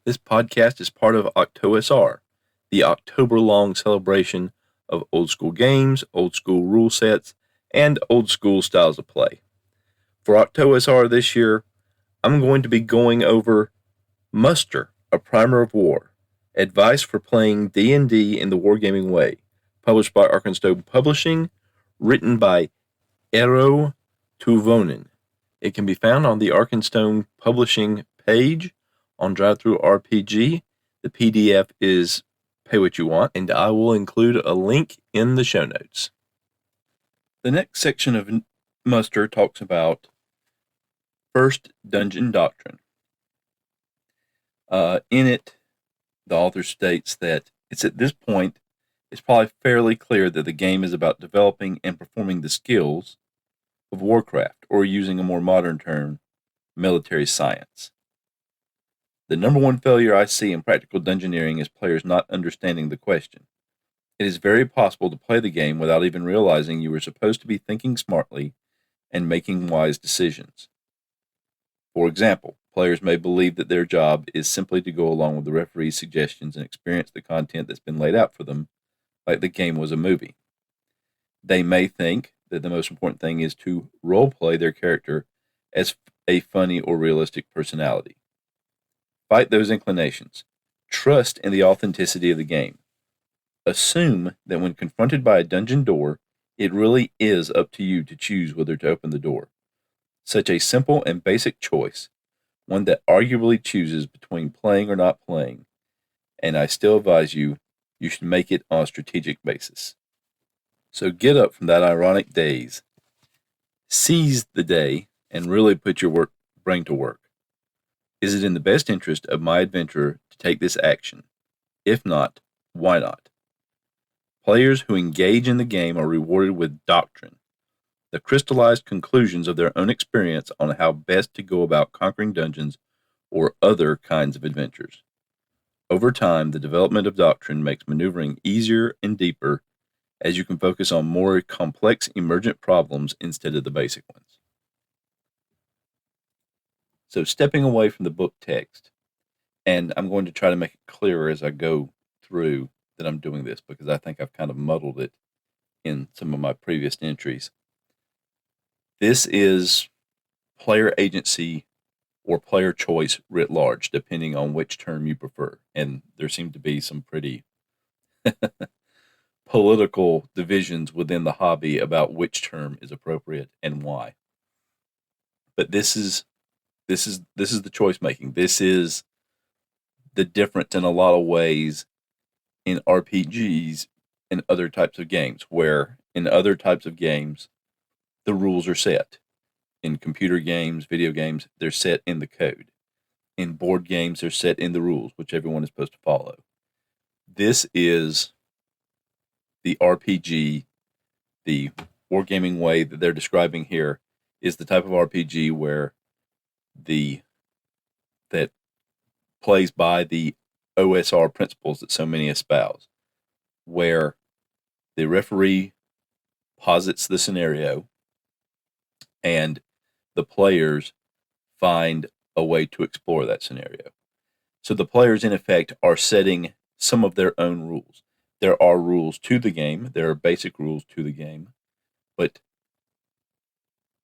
This podcast is part of OctOSR, the October-long celebration of old school games, old school rule sets, and old school styles of play. For OctOSR this year, I'm going to be going over Muster, a Primer of War, advice for playing D&D in the wargaming way, published by Arkenstone Publishing, written by Eero Tuovinen. It can be found on the Arkenstone Publishing page on DriveThruRPG. The PDF is pay what you want, and I will include a link in the show notes. The next section of Muster talks about First Dungeon Doctrine. In it, the author states that it's at this point, it's probably fairly clear that the game is about developing and performing the skills of warcraft, or using a more modern term, military science. The number one failure I see in practical dungeoneering is players not understanding the question. It is very possible to play the game without even realizing you were supposed to be thinking smartly and making wise decisions. For example, players may believe that their job is simply to go along with the referee's suggestions and experience the content that's been laid out for them, like the game was a movie. They may think that the most important thing is to role-play their character as a funny or realistic personality. Fight those inclinations. Trust in the authenticity of the game. Assume that when confronted by a dungeon door, it really is up to you to choose whether to open the door. Such a simple and basic choice, one that arguably chooses between playing or not playing, and I still advise you should make it on a strategic basis. So get up from that ironic daze, seize the day, and really put your brain to work. Is it in the best interest of my adventurer to take this action? If not, why not? Players who engage in the game are rewarded with doctrine, the crystallized conclusions of their own experience on how best to go about conquering dungeons or other kinds of adventures. Over time, the development of doctrine makes maneuvering easier and deeper, as you can focus on more complex emergent problems instead of the basic ones. So stepping away from the book text, and I'm going to try to make it clearer as I go through that I'm doing this, because I think I've kind of muddled it in some of my previous entries. This is player agency or player choice writ large, depending on which term you prefer. And there seem to be some pretty political divisions within the hobby about which term is appropriate and why. But this is the choice making. This is the difference in a lot of ways in RPGs and other types of games, where in other types of games, the rules are set. In computer games, video games, they're set in the code. In board games, they're set in the rules, which everyone is supposed to follow. This is the RPG, the wargaming way that they're describing here is the type of RPG where that plays by the OSR principles that so many espouse, where the referee posits the scenario and the players find a way to explore that scenario. So the players, in effect, are setting some of their own rules. There are rules to the game. There are basic rules to the game. But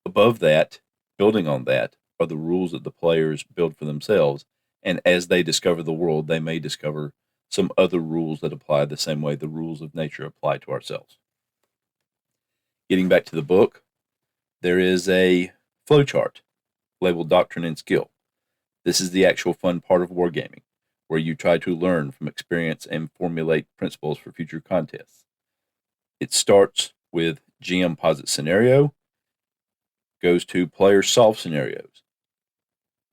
above that, building on that, are the rules that the players build for themselves. And as they discover the world, they may discover some other rules that apply the same way the rules of nature apply to ourselves. Getting back to the book, there is a flowchart labeled Doctrine and Skill. This is the actual fun part of wargaming, where you try to learn from experience and formulate principles for future contests. It starts with GM posit scenario, goes to player solve scenarios.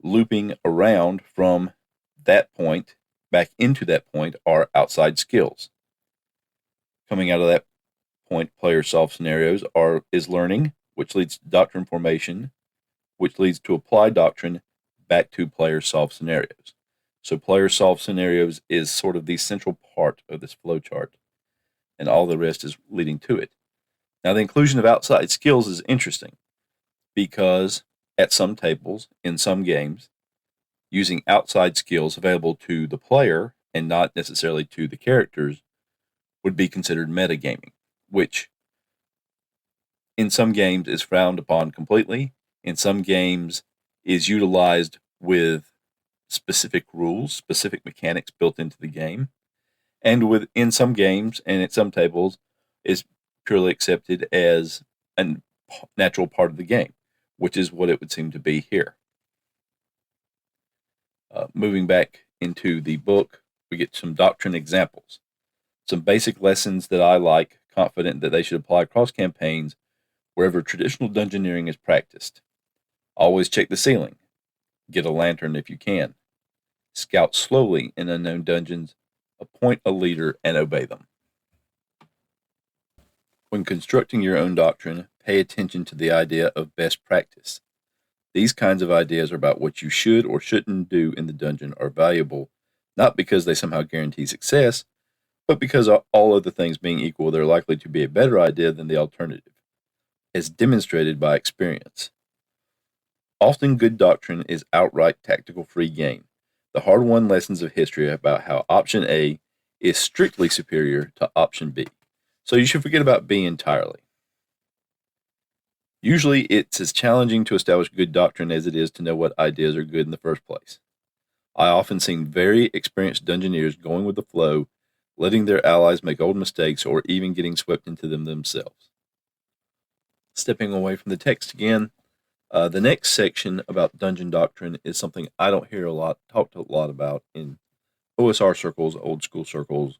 Looping around from that point back into that point are outside skills. Coming out of that point, player solve scenarios is learning, which leads to doctrine formation, which leads to applied doctrine back to player solve scenarios. So player solve scenarios is sort of the central part of this flowchart, and all the rest is leading to it. Now, the inclusion of outside skills is interesting because at some tables, in some games, using outside skills available to the player and not necessarily to the characters would be considered metagaming, which in some games is frowned upon completely. In some games is utilized with specific rules, specific mechanics built into the game. And within some games and at some tables is purely accepted as a natural part of the game, which is what it would seem to be here. Moving back into the book, we get some doctrine examples, some basic lessons that I like, confident that they should apply across campaigns wherever traditional dungeoneering is practiced. Always check the ceiling. Get a lantern if you can. Scout slowly in unknown dungeons. Appoint a leader and obey them. When constructing your own doctrine, pay attention to the idea of best practice. These kinds of ideas are about what you should or shouldn't do in the dungeon are valuable, not because they somehow guarantee success, but because all other things being equal, they're likely to be a better idea than the alternative, as demonstrated by experience. Often good doctrine is outright tactical free gain, the hard-won lessons of history about how option A is strictly superior to option B. So you should forget about B entirely. Usually it's as challenging to establish good doctrine as it is to know what ideas are good in the first place. I often seen very experienced dungeoneers going with the flow, letting their allies make old mistakes or even getting swept into them themselves. Stepping away from the text again, the next section about dungeon doctrine is something I don't hear talked a lot about in OSR circles, old school circles,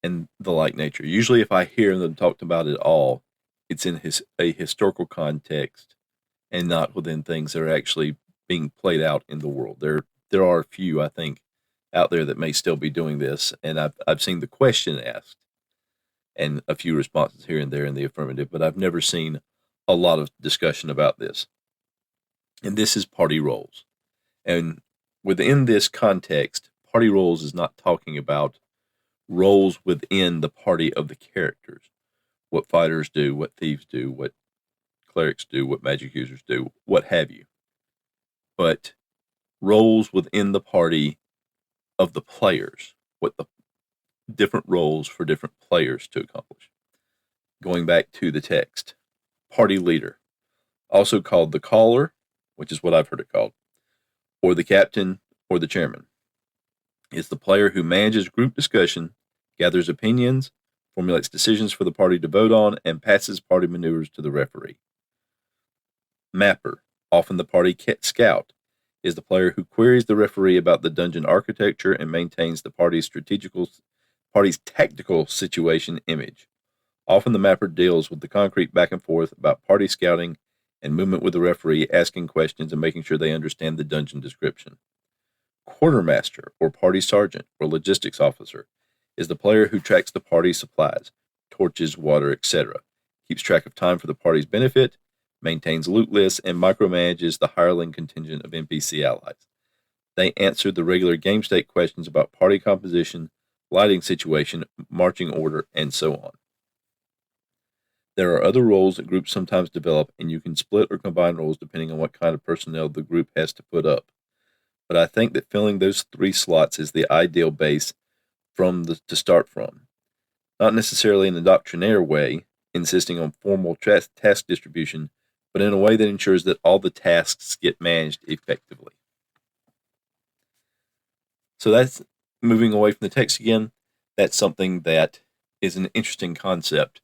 and the like nature. Usually if I hear them talked about it all, it's in a historical context and not within things that are actually being played out in the world. There are a few, I think, out there that may still be doing this, and I've seen the question asked and a few responses here and there in the affirmative, but I've never seen a lot of discussion about this. And this is party roles. And within this context, party roles is not talking about roles within the party of the characters. What fighters do, what thieves do, what clerics do, what magic users do, what have you. But roles within the party of the players, what the different roles for different players to accomplish. Going back to the text, party leader, also called the caller, which is what I've heard it called, or the captain or the chairman, is the player who manages group discussion, gathers opinions, formulates decisions for the party to vote on, and passes party maneuvers to the referee. Mapper, often the party scout, is the player who queries the referee about the dungeon architecture and maintains the party's tactical situation image. Often the mapper deals with the concrete back and forth about party scouting and movement with the referee, asking questions and making sure they understand the dungeon description. Quartermaster, or party sergeant, or logistics officer, is the player who tracks the party's supplies, torches, water, etc., keeps track of time for the party's benefit, maintains loot lists, and micromanages the hireling contingent of NPC allies. They answer the regular game state questions about party composition, lighting situation, marching order, and so on. There are other roles that groups sometimes develop, and you can split or combine roles depending on what kind of personnel the group has to put up. But I think that filling those 3 slots is the ideal base to start from. Not necessarily in a doctrinaire way, insisting on formal task distribution, but in a way that ensures that all the tasks get managed effectively. So that's moving away from the text again. That's something that is an interesting concept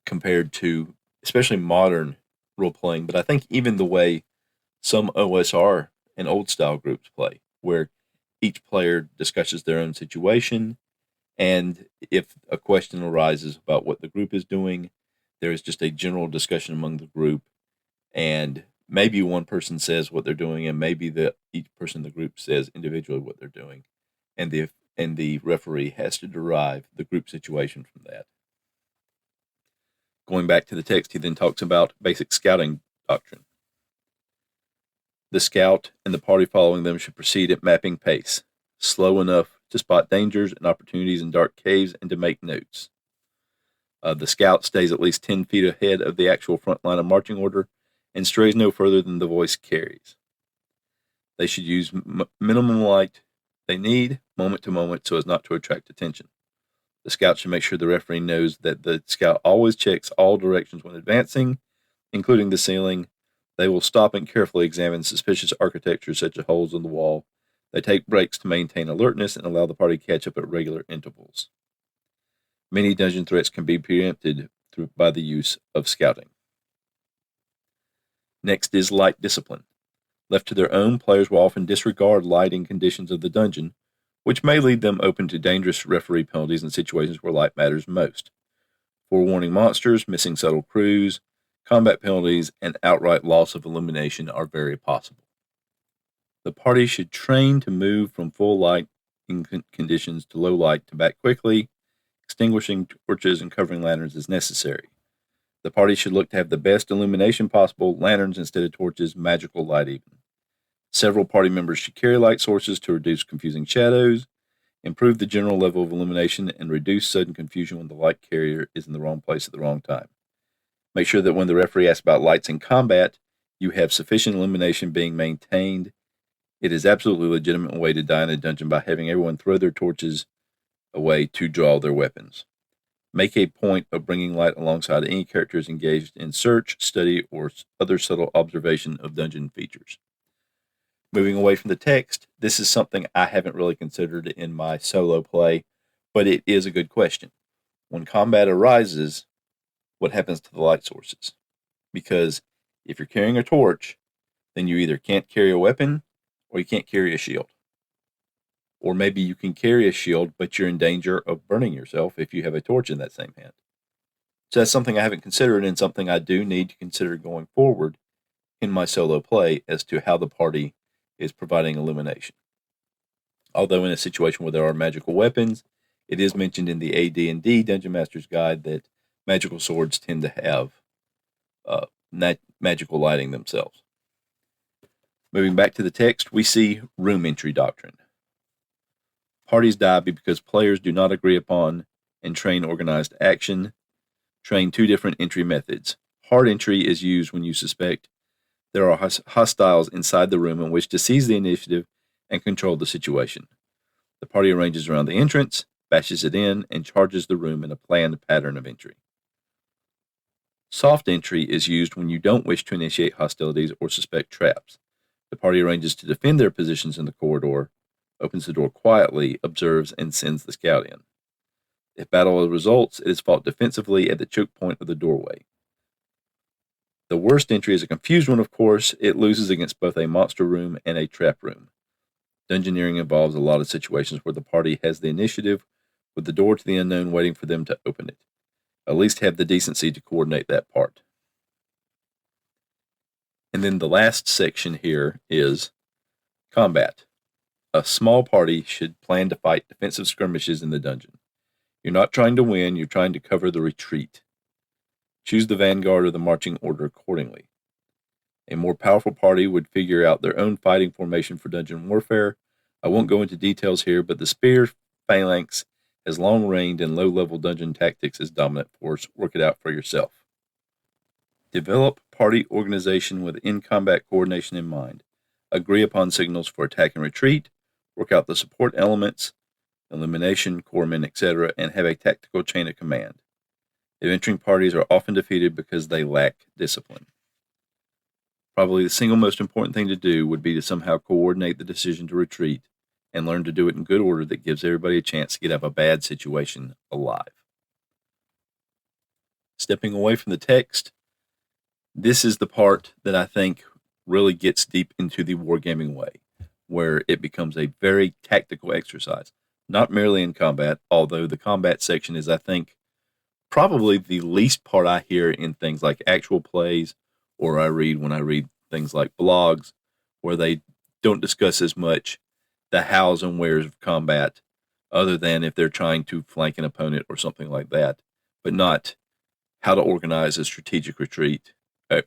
compared to especially modern role-playing, but I think even the way some OSR and old-style groups play, where each player discusses their own situation, and if a question arises about what the group is doing, there is just a general discussion among the group, and maybe one person says what they're doing, and maybe each person in the group says individually what they're doing, and the referee has to derive the group situation from that. Going back to the text, he then talks about basic scouting doctrine. The scout and the party following them should proceed at mapping pace, slow enough to spot dangers and opportunities in dark caves and to make notes. The scout stays at least 10 feet ahead of the actual front line of marching order and strays no further than the voice carries. They should use minimum light they need, moment to moment, so as not to attract attention. The scout should make sure the referee knows that the scout always checks all directions when advancing, including the ceiling. They will stop and carefully examine suspicious architecture such as holes in the wall. They take breaks to maintain alertness and allow the party to catch up at regular intervals. Many dungeon threats can be preempted by the use of scouting. Next is light discipline. Left to their own, players will often disregard lighting conditions of the dungeon, which may lead them open to dangerous referee penalties in situations where light matters most. Forewarning monsters, missing subtle crews, combat penalties, and outright loss of illumination are very possible. The party should train to move from full light conditions to low light to back quickly, extinguishing torches and covering lanterns as necessary. The party should look to have the best illumination possible, lanterns instead of torches, magical light even. Several party members should carry light sources to reduce confusing shadows, improve the general level of illumination, and reduce sudden confusion when the light carrier is in the wrong place at the wrong time. Make sure that when the referee asks about lights in combat, you have sufficient illumination being maintained. It is absolutely a legitimate way to die in a dungeon by having everyone throw their torches away to draw their weapons. Make a point of bringing light alongside any characters engaged in search, study, or other subtle observation of dungeon features. Moving away from the text, this is something I haven't really considered in my solo play, but it is a good question. When combat arises, what happens to the light sources? Because if you're carrying a torch, then you either can't carry a weapon or you can't carry a shield. Or maybe you can carry a shield, but you're in danger of burning yourself if you have a torch in that same hand. So that's something I haven't considered and something I do need to consider going forward in my solo play as to how the party is providing illumination. Although in a situation where there are magical weapons, it is mentioned in the AD&D Dungeon Master's Guide that magical swords tend to have magical lighting themselves. Moving back to the text, we see room entry doctrine. Parties die because players do not agree upon and train organized action. Train two different entry methods. Hard entry is used when you suspect there are hostiles inside the room and wish to seize the initiative and control the situation. The party arranges around the entrance, bashes it in, and charges the room in a planned pattern of entry. Soft entry is used when you don't wish to initiate hostilities or suspect traps. The party arranges to defend their positions in the corridor, opens the door quietly, observes, and sends the scout in. If battle results, it is fought defensively at the choke point of the doorway. The worst entry is a confused one, of course. It loses against both a monster room and a trap room. Dungeoneering involves a lot of situations where the party has the initiative with the door to the unknown waiting for them to open it. At least have the decency to coordinate that part. And then the last section here is combat. A small party should plan to fight defensive skirmishes in the dungeon. You're not trying to win, you're trying to cover the retreat. Choose the vanguard or the marching order accordingly. A more powerful party would figure out their own fighting formation for dungeon warfare. I won't go into details here, but the spear phalanx has long range and low-level dungeon tactics as dominant force. Work it out for yourself. Develop party organization with in-combat coordination in mind. Agree upon signals for attack and retreat. Work out the support elements, elimination, corpsmen, etc., and have a tactical chain of command. Adventuring parties are often defeated because they lack discipline. Probably the single most important thing to do would be to somehow coordinate the decision to retreat and learn to do it in good order that gives everybody a chance to get out of a bad situation alive. Stepping away from the text, this is the part that I think really gets deep into the wargaming way, where it becomes a very tactical exercise, not merely in combat, although the combat section is, I think, probably the least part I hear in things like actual plays, or when I read things like blogs, where they don't discuss as much the hows and wheres of combat, other than if they're trying to flank an opponent or something like that, but not how to organize a strategic retreat,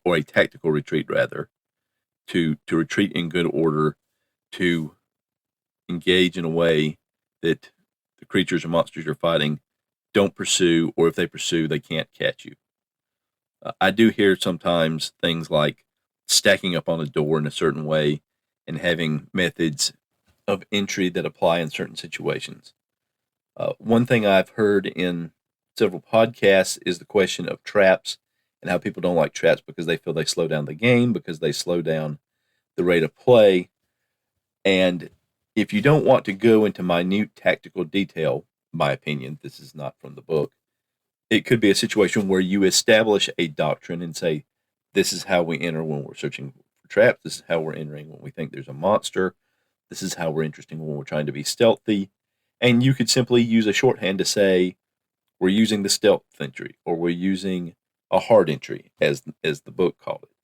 or a tactical retreat rather, to retreat in good order, to engage in a way that the creatures or monsters you're fighting don't pursue, or if they pursue, they can't catch you. I do hear sometimes things like stacking up on a door in a certain way and having methods of entry that apply in certain situations. One thing I've heard in several podcasts is the question of traps and how people don't like traps because they feel they slow down the game, because they slow down the rate of play. And if you don't want to go into minute tactical detail, my opinion, this is not from the book, it could be a situation where you establish a doctrine and say, this is how we enter when we're searching for traps. This is how we're entering when we think there's a monster. This is how we're entering when we're trying to be stealthy. And you could simply use a shorthand to say, we're using the stealth entry, or we're using a hard entry, as the book called it.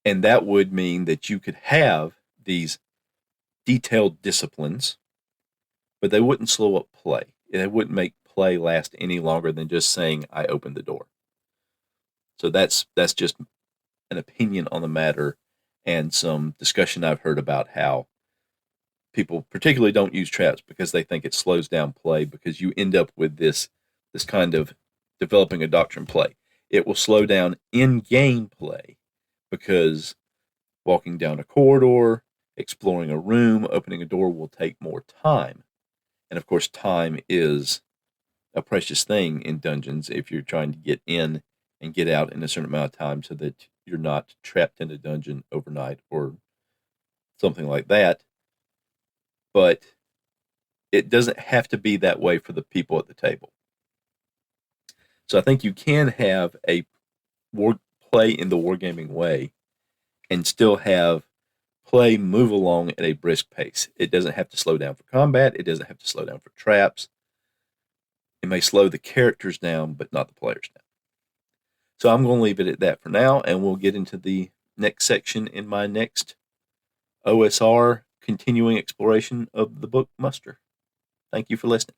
And that would mean that you could have these detailed disciplines, but they wouldn't slow up play. They wouldn't make play last any longer than just saying, I opened the door. So that's just an opinion on the matter and some discussion I've heard about how people particularly don't use traps because they think it slows down play, because you end up with this kind of developing a doctrine play. It will slow down in-game play because walking down a corridor, exploring a room, opening a door will take more time. And of course, time is a precious thing in dungeons if you're trying to get in and get out in a certain amount of time so that you're not trapped in a dungeon overnight or something like that. But it doesn't have to be that way for the people at the table. So I think you can have a play in the wargaming way and still have play move along at a brisk pace. It doesn't have to slow down for combat. It doesn't have to slow down for traps. It may slow the characters down, but not the players down. So I'm going to leave it at that for now, and we'll get into the next section in my next OSR continuing exploration of the book Muster. Thank you for listening.